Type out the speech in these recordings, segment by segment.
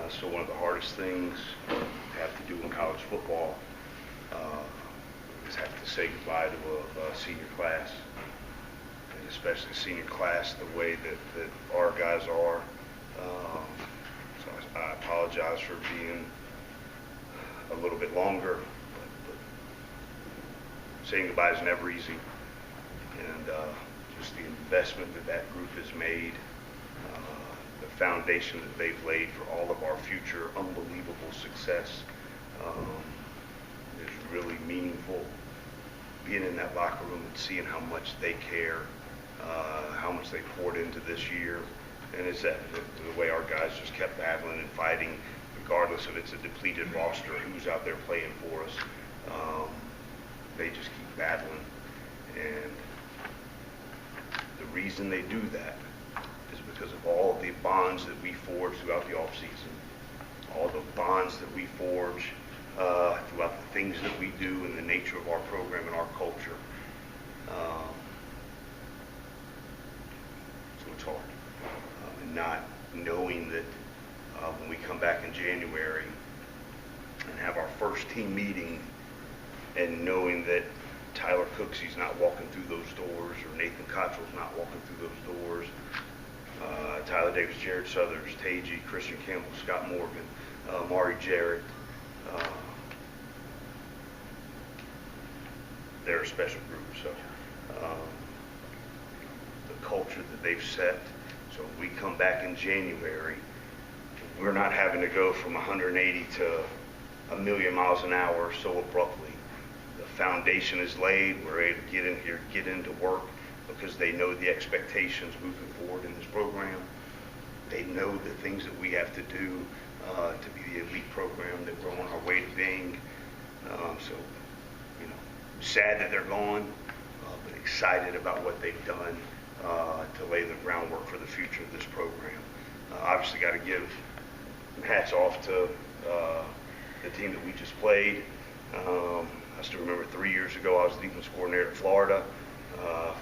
So one of the hardest things to have to do in college football is have to say goodbye to a senior class, and especially senior class the way that our guys are. So I apologize for being a little bit longer, but saying goodbye is never easy, and just the investment that group has made, the foundation that they've laid for all of our future unbelievable success is really meaningful. Being in that locker room and seeing how much they care, how much they poured into this year, and it's that the way our guys just kept battling and fighting, regardless of it's a depleted roster, who's out there playing for us. They just keep battling, and the reason they do that is because of all of the bonds that we forge throughout the off season, all the bonds that we forge throughout the things that we do and the nature of our program and our culture. So it's hard. And not knowing that when we come back in January and have our first team meeting, and knowing that Tyler Cooksy's not walking through those doors, or Nathan Cottrell's not walking through those doors, Tyler Davis, Jared Southers, Tagey, Christian Campbell, Scott Morgan, Mari Jarrett, they're a special group. So the culture that they've set, so when we come back in January, we're not having to go from 180 to a million miles an hour so abruptly. The foundation is laid. We're able to get in here, get into work, because they know the expectations moving forward in this program. They know the things that we have to do to be the elite program that we're on our way to being. So, you know, sad that they're gone, but excited about what they've done to lay the groundwork for the future of this program. Obviously, got to give hats off to the team that we just played. I still remember 3 years ago, I was the defense coordinator at Florida,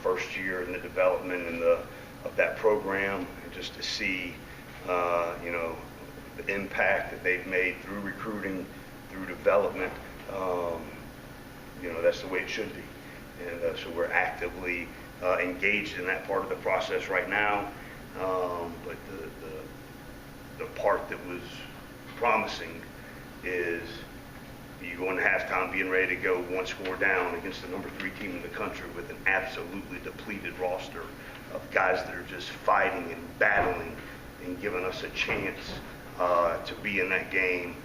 first year in the development of that program, and just to see, you know, the impact that they've made through recruiting, through development, you know, that's the way it should be. And so we're actively engaged in that part of the process right now. But the part that was promising is you go into halftime being ready to go one score down against the number 3 team in the country with an absolutely depleted roster of guys that are just fighting and battling and giving us a chance to be in that game.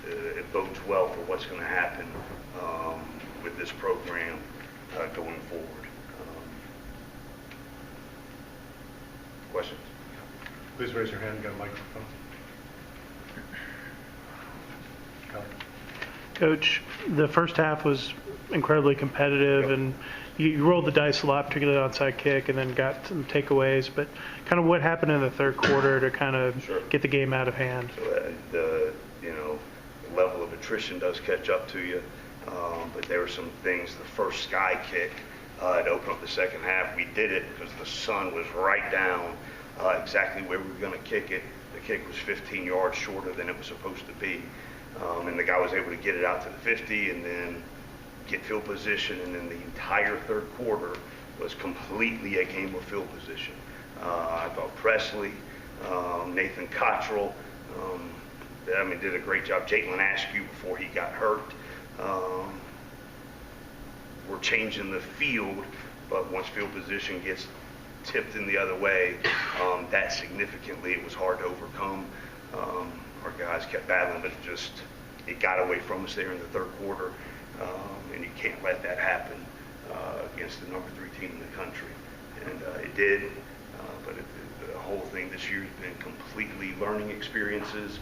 It bodes well for what's going to happen with this program going forward. Questions? Please raise your hand and get a microphone. Coach, the first half was incredibly competitive, and you rolled the dice a lot, particularly onside kick, and then got some takeaways. But kind of what happened in the third quarter to kind of get the game out of hand? So the level of attrition does catch up to you, but there were some things. The first sky kick to open up the second half, we did it because the sun was right down exactly where we were going to kick it. The kick was 15 yards shorter than it was supposed to be. And the guy was able to get it out to the 50 and then get field position, and then the entire third quarter was completely a game of field position. I thought Presley, Nathan Cottrell, did a great job. Jalen Askew before he got hurt. We're changing the field, but once field position gets tipped in the other way, that significantly, it was hard to overcome. Our guys kept battling, but it got away from us there in the third quarter, and you can't let that happen against the number 3 team in the country. And it did, but the whole thing this year has been completely learning experiences,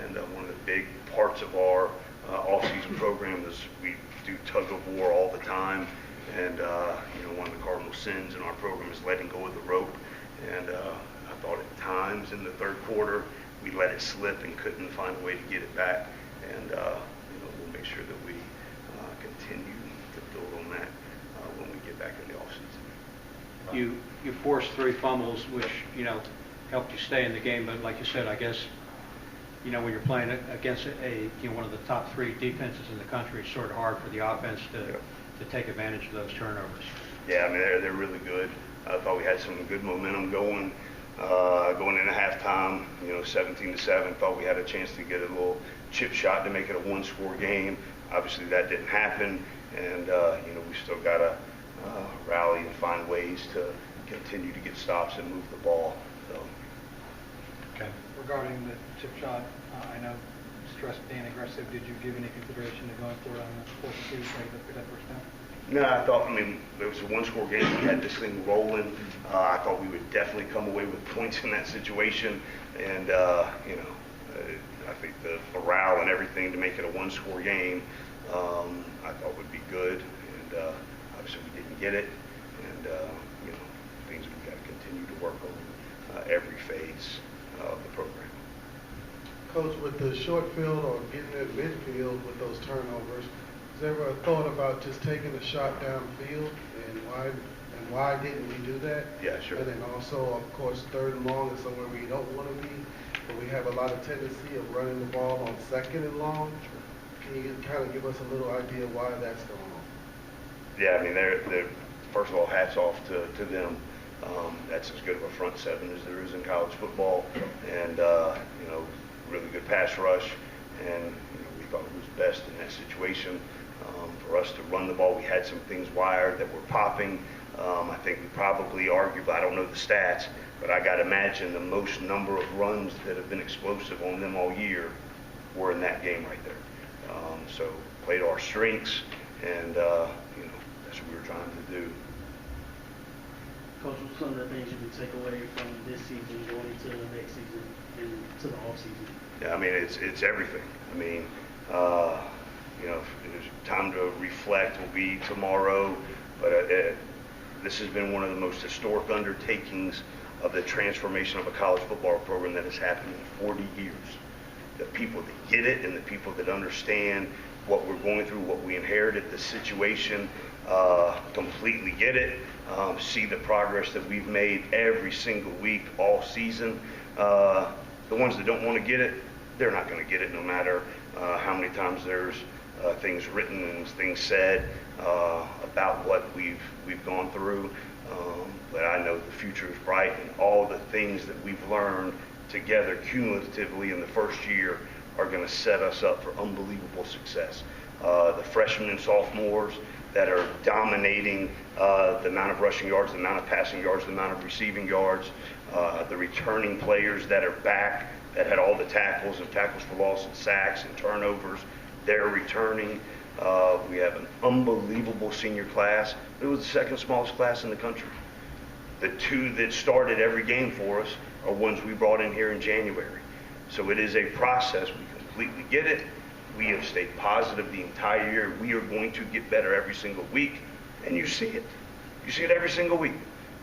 and one of the big parts of our off-season program is we do tug of war all the time, and one of the cardinal sins in our program is letting go of the rope, and I thought at times in the third quarter we let it slip and couldn't find a way to get it back, and we'll make sure that we continue to build on that when we get back in the off-season. You forced 3 fumbles, which helped you stay in the game, but like you said, I guess you know, when you're playing against one of the top 3 defenses in the country, it's sort of hard for the offense to take advantage of those turnovers. Yeah, I mean, they're really good. I thought we had some good momentum going into halftime, 17-7. Thought we had a chance to get a little chip shot to make it a 1-score game. Obviously, that didn't happen, and we still got to rally and find ways to continue to get stops and move the ball. So. Okay. Regarding the chip shot, I know stress being aggressive. Did you give any consideration to going for it on the 4th and 2 so you could get that first down? No, I mean, it was a 1-score game. We had this thing rolling. I thought we would definitely come away with points in that situation. And, I think the morale and everything to make it a 1-score game, I thought would be good. And obviously we didn't get it. And, things we've got to continue to work on every phase of the program. Coach, with the short field or getting at midfield with those turnovers, was there ever a thought about just taking a shot downfield, and why didn't we do that? Yeah, sure. And then also, of course, 3rd and long is somewhere we don't want to be, but we have a lot of tendency of running the ball on 2nd and long. Can you kind of give us a little idea why that's going on? Yeah, I mean, they're first of all, hats off to them. That's as good of a front 7 as there is in college football, and really good pass rush, and we thought it was best in that situation. For us to run the ball, we had some things wired that were popping. I think we probably arguably, I don't know the stats, but I got to imagine the most number of runs that have been explosive on them all year were in that game right there. So played our strengths, and that's what we were trying to do. Coach, what's some of the things you can take away from this season going into the next season and to the off season? Yeah, I mean, it's everything. I mean, there's time to reflect will be tomorrow, but this has been one of the most historic undertakings of the transformation of a college football program that has happened in 40 years. The people that get it and the people that understand what we're going through, what we inherited, the situation, completely get it, see the progress that we've made every single week, all season. The ones that don't want to get it, they're not going to get it no matter how many times there's things written and things said about what we've gone through. But I know the future is bright, and all the things that we've learned together cumulatively in the first year are going to set us up for unbelievable success. The freshmen and sophomores that are dominating the amount of rushing yards, the amount of passing yards, the amount of receiving yards, the returning players that are back that had all the tackles and tackles for loss and sacks and turnovers, they're returning. We have an unbelievable senior class. It was the 2nd smallest class in the country. The 2 that started every game for us are ones we brought in here in January. So it is a process. We completely get it. We have stayed positive the entire year. We are going to get better every single week, and you see it. You see it every single week.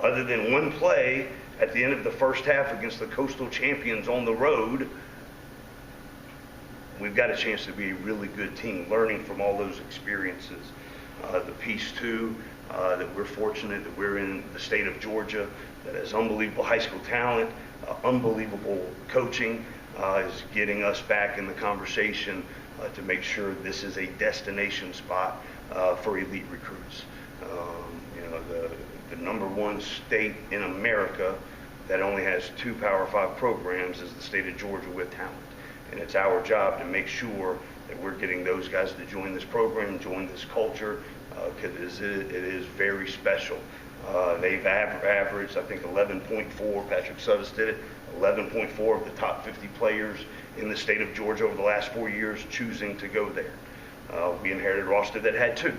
Other than one play at the end of the first half against the Coastal champions on the road, we've got a chance to be a really good team, learning from all those experiences. The piece, too, that we're fortunate that we're in the state of Georgia that has unbelievable high school talent, unbelievable coaching, is getting us back in the conversation to make sure this is a destination spot for elite recruits. The number 1 state in America that only has 2 Power 5 programs is the state of Georgia with talent. And it's our job to make sure that we're getting those guys to join this program, join this culture, because it is very special. They've averaged, I think, 11.4. Patrick Suttis did it. 11.4 of the top 50 players in the state of Georgia over the last 4 years choosing to go there. We inherited a roster that had 2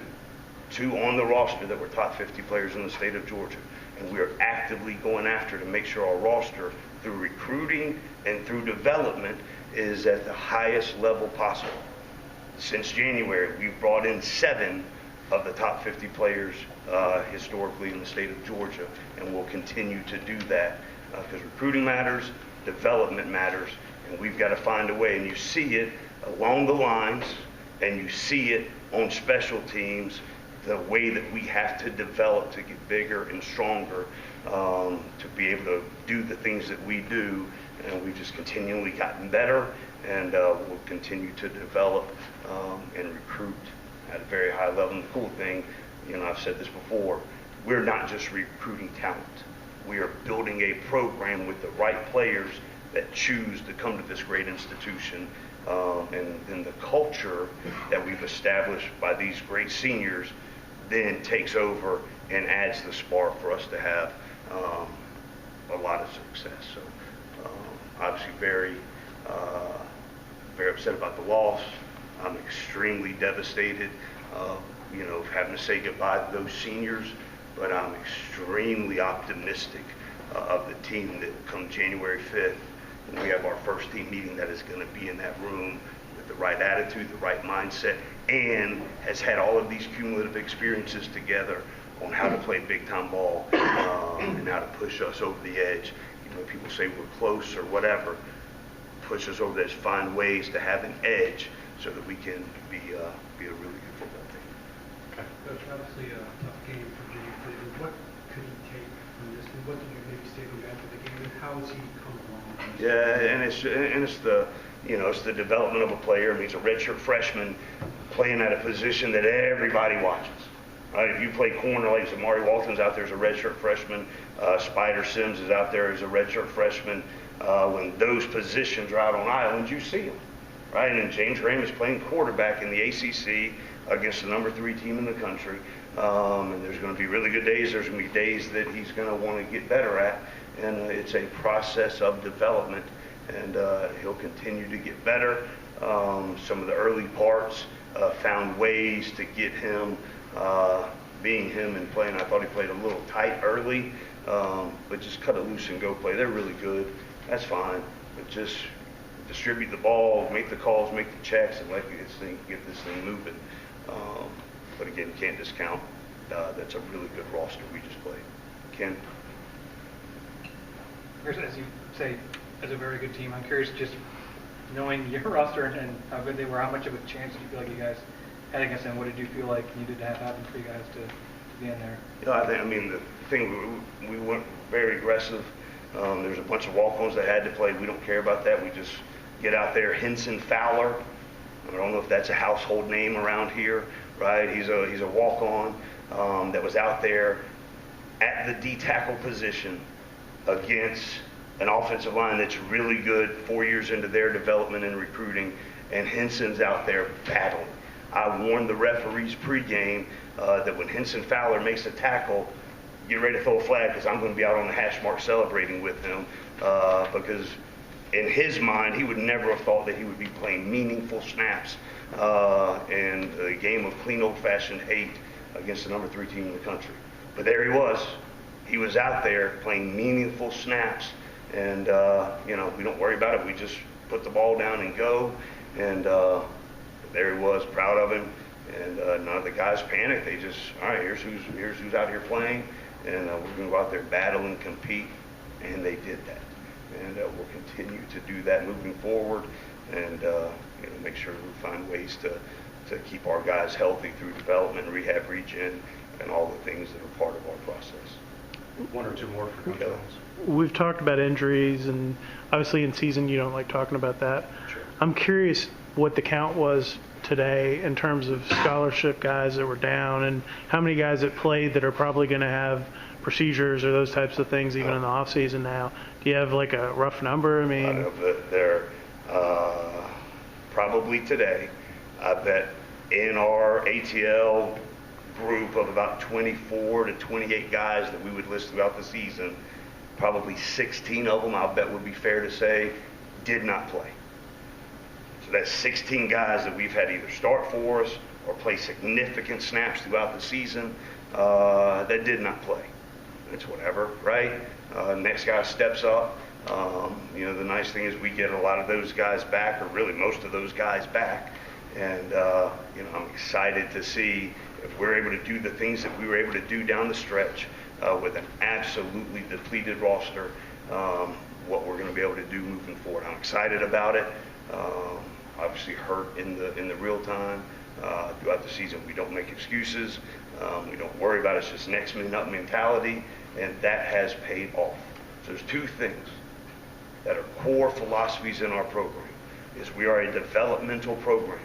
on the roster that were top 50 players in the state of Georgia. And we are actively going after to make sure our roster, through recruiting and through development, is at the highest level possible. Since January, we've brought in 7 of the top 50 players historically in the state of Georgia, and we'll continue to do that because recruiting matters, development matters, and we've got to find a way. And you see it along the lines, and you see it on special teams, the way that we have to develop to get bigger and stronger, to be able to do the things that we do and we've just continually gotten better, and we'll continue to develop and recruit at a very high level. And the cool thing, I've said this before, we're not just recruiting talent. We are building a program with the right players that choose to come to this great institution. And the culture that we've established by these great seniors then takes over and adds the spark for us to have a lot of success. So obviously very upset about the loss. I'm extremely devastated, having to say goodbye to those seniors, but I'm extremely optimistic of the team that come January 5th, when we have our first team meeting, that is going to be in that room with the right attitude, the right mindset, and has had all of these cumulative experiences together on how to play big time ball and how to push us over the edge. People say we're close or whatever. Push us over the edge, find ways to have an edge so that we can be a really good football team. Okay. Coach, obviously a tough game for Jimmy Clinton. What could he take from this? And what did you maybe say to him after the game? And how has he come along? Yeah, and it's the it's the development of a player. I mean, he's a redshirt freshman playing at a position that everybody watches. Right? If you play corner, like Amari Walton's out there as a redshirt freshman, Spider Sims is out there as a redshirt freshman. When those positions are out on islands, you see them, right? And James Graham is playing quarterback in the ACC against the number 3 team in the country. And there's going to be really good days. There's going to be days that he's going to want to get better at. And it's a process of development. And he'll continue to get better. Some of the early parts found ways to get him being him and playing. I thought he played a little tight early, but just cut it loose and go play. They're really good. That's fine. But just distribute the ball, make the calls, make the checks, and get this thing moving. But again, can't discount. That's a really good roster we just played. Ken? As you say, as a very good team, I'm curious, just knowing your roster and how good they were, how much of a chance did you feel like you guys had against them? What did you feel like needed to have happen for you guys to be in there? The thing, we went very aggressive. There's a bunch of walk-ons that had to play. We don't care about that. We just get out there. Henson Fowler, I don't know if that's a household name around here, right? He's a walk-on that was out there at the D tackle position against an offensive line that's really good 4 years into their development and recruiting, and Henson's out there battling. I warned the referees pregame that when Henson Fowler makes a tackle, get ready to throw a flag, because I'm going to be out on the hash mark celebrating with him, because in his mind, he would never have thought that he would be playing meaningful snaps in a game of clean old-fashioned hate against the number 3 team in the country. But there he was. He was out there playing meaningful snaps, and we don't worry about it. We just put the ball down and go, and there he was, proud of him. And none of the guys panicked. They just, all right, here's who's out here playing, and we're going to go out there, battle and compete, and they did that. And we'll continue to do that moving forward, and make sure we find ways to keep our guys healthy through development, rehab, regen, and all the things that are part of our process. One or two more for Coach Collins. We've talked about injuries, and obviously in season you don't like talking about that. Sure. I'm curious what the count was today in terms of scholarship guys that were down, and how many guys that played that are probably going to have procedures or those types of things even in the off season now. Do you have like a rough number? I mean, they're probably today. I bet in our ATL group of about 24 to 28 guys that we would list throughout the season, probably 16 of them, I'll bet would be fair to say, did not play. So that's 16 guys that we've had either start for us or play significant snaps throughout the season that did not play. It's whatever, right? Next guy steps up. The nice thing is we get a lot of those guys back, or really most of those guys back. And, I'm excited to see if we're able to do the things that we were able to do down the stretch with an absolutely depleted roster, what we're going to be able to do moving forward. I'm excited about it. Obviously hurt in the real time. Throughout the season, we don't make excuses. We don't worry about it. It's just next man up mentality, and that has paid off. So there's two things. that are core philosophies in our program. Is we are a developmental program,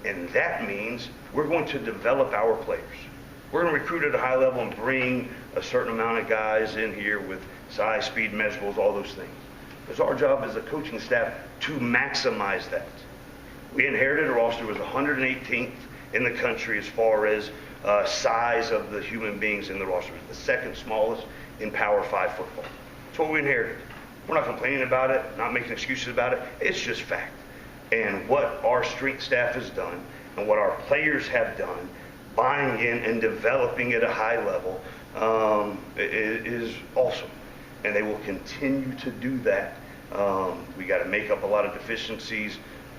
and that means we're going to develop our players. We're going to recruit at a high level and bring a certain amount of guys in here with size, speed, measurables, all those things. It's our job as a coaching staff to maximize that. We inherited a roster that was 118th in the country as far as size of the human beings in the roster. It was the second smallest in Power 5 football. That's what we inherited. We're not complaining about it, not making excuses about it. It's just fact. And what our strength staff has done and what our players have done, buying in and developing at a high level, is awesome. And they will continue to do that. We got to make up a lot of deficiencies,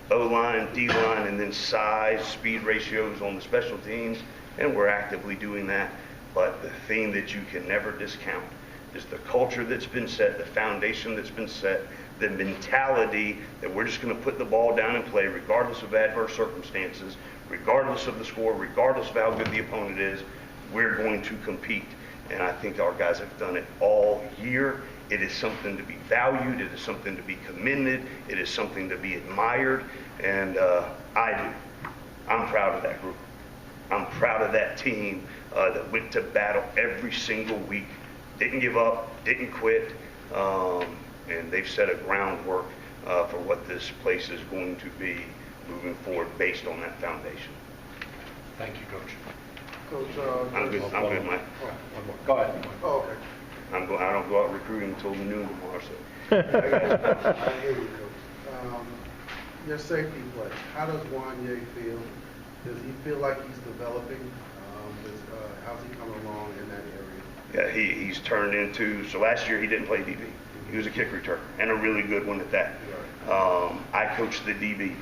O-line, D-line, and then size, speed ratios on the special teams, and we're actively doing that. But the thing that you can never discount is the culture that's been set, the foundation that's been set, the mentality that we're just going to put the ball down and play regardless of adverse circumstances, regardless of the score, regardless of how good the opponent is. We're going to compete. And I think our guys have done it all year. It is something to be valued. It is something to be commended. It is something to be admired. And I do. I'm proud of that group. I'm proud of that team that went to battle every single week, didn't give up, didn't quit, and they've set a groundwork for what this place is going to be moving forward based on that foundation. Thank you, Coach. Coach, I'm good, Mike. One more. Go ahead. oh, okay. I don't go out recruiting until noon tomorrow, so. I hear you, Coach. Your safety play, how does Wanye feel? Does he feel like he's developing? How's he coming along in that area? Yeah, he's turned into, so last year he didn't play DB. He was a kick returner, and a really good one at that. I coached the DBs,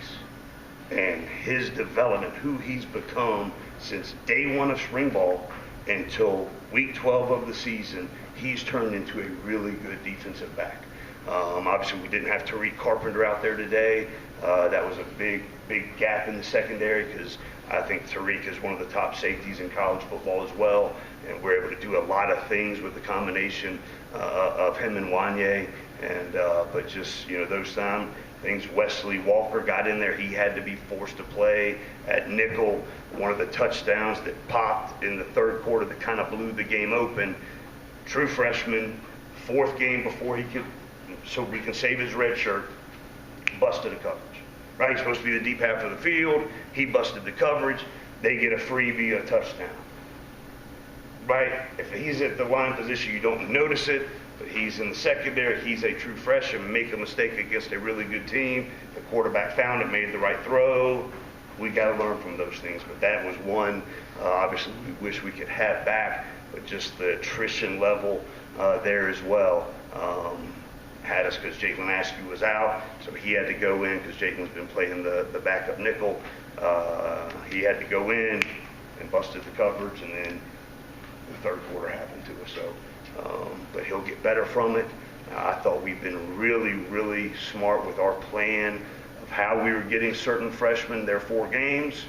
and his development, who he's become since day one of spring ball until week 12 of the season, he's turned into a really good defensive back. Obviously, we didn't have Tariq Carpenter out there today. That was a big gap in the secondary because I think Tariq is one of the top safeties in college football as well, and we're able to do a lot of things with the combination of him and Wanye. And but just those things. Wesley Walker got in there. He had to be forced to play at nickel. One of the touchdowns that popped in the third quarter that kind of blew the game open. True freshman, fourth game before he could, so we can save his red shirt, busted a coverage. Right, he's supposed to be the deep half of the field. He busted the coverage. They get a freebie, a touchdown. Right, if he's at the line position, you don't notice it, but he's in the secondary. He's a true freshman. Make a mistake against a really good team. The quarterback found it, made the right throw. We got to learn from those things, but that was one. Obviously, we wish we could have back, but just the attrition level there as well. Had us because Jalen Askew was out, so he had to go in because Jalen's been playing the backup nickel. He had to go in and busted the coverage, and then the third quarter happened to us. So, but he'll get better from it. I thought we've been really smart with our plan of how we were getting certain freshmen their 4 games.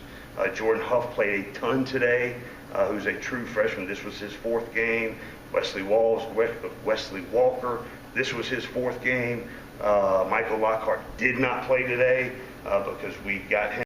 Jordan Huff played a ton today, who's a true freshman. This was his 4th game. Wesley Walker, this was his 4th game. Michael Lockhart did not play today because we got him